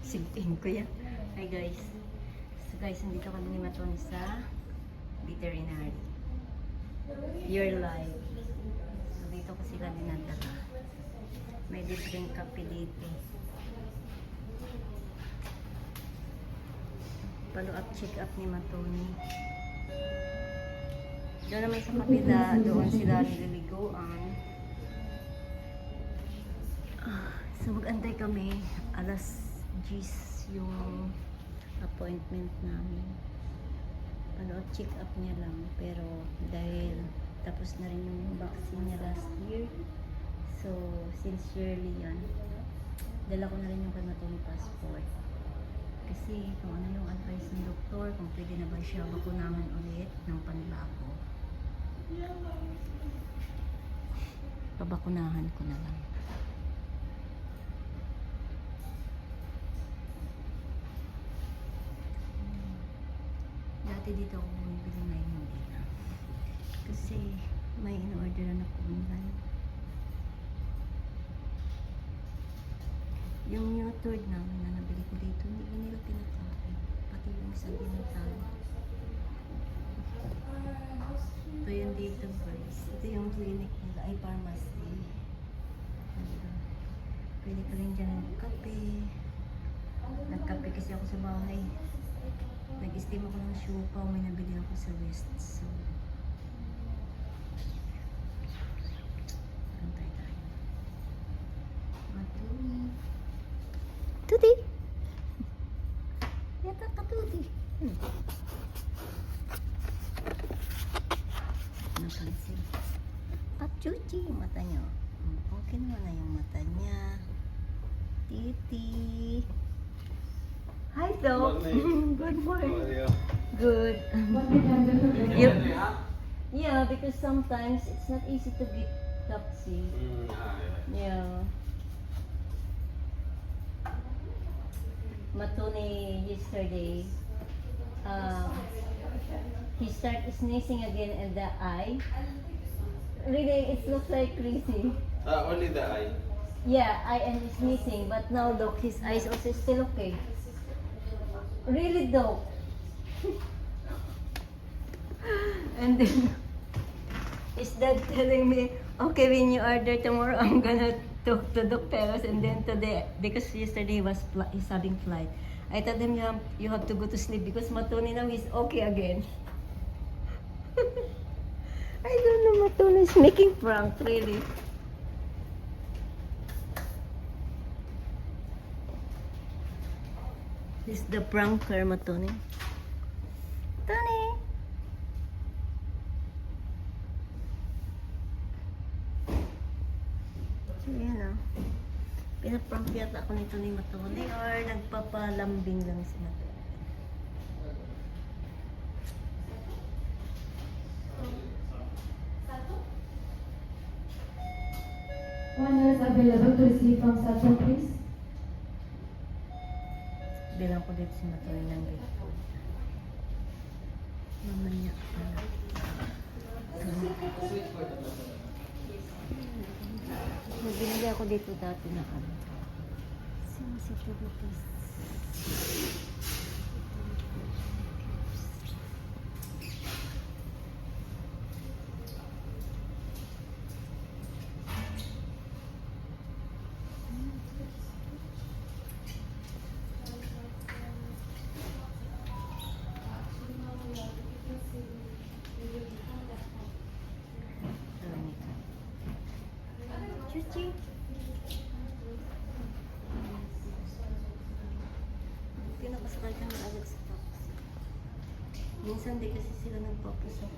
Sibting ko yan. Hi guys. So guys, nandito kami ni Matoni sa veterinary. Your life. So dito ko sila dinadala. May different kape dito. Follow up, check up ni Matoni. Doon naman sa kapila, doon sila nililiguan. So mag-antay kami, alas 10 yung appointment namin. Follow up, check up niya lang. Pero dahil tapos na rin yung vaccine niya last year, so sincerely yan, dala ko na rin yung kay Matoni passport. Kasi kung ano yung advice ng doktor, kung pwede na ba siya bakunahan ulit ng panbago. Pabakunahan ko na lang. Dati dito ako bumibili, ngayon hindi na. Kasi may in-orderan ako online. Yung new third namin na nabili ko dito, hindi nila pinakain. Pati yung isang ginatay. Ito yung dito guys. Ito yung clinic nila, ay pharmacy. Pwede ka rin dyan ng kape. Nagkape kasi ako sa bahay. Nag-steam ako ng siupaw, may nabili ako sa West. So, antay tayo. Matoni. Tuti! Yata ka, Tuti. Napansin. Pachuchi yung mata niyo. Okay naman na yung mata niya. Titi. Hi, Doc. Good morning. Good. Yeah, because sometimes it's not easy to get taxi. Yeah. Matoni yesterday, he started sneezing again in the eye. Really, it looks like crazy. Only the eye. Yeah, eye and sneezing, but now look, his eyes also still okay. Really though. And then his dad telling me, okay, when you order tomorrow, I'm gonna talk to doctors. And then today, because yesterday he's having flight, I told him you have to go to sleep because Matoni now is okay again. I don't know, Matoni is making prank, really. This is the pranker, Matoni. Tony! So, yan o. Pinaprank yata ako nito ni Matoni or nagpapalambing lang si Matoni. One nurse available to receive from Sato, please. Bilang ko dito si Matoni ng gate food. Mamanya pala. Binili ako dito dati na ano. Sensitive please. Chuchi. Pinakasakay kami agad sa taxi. Minsan di kasi sila nagpapasok.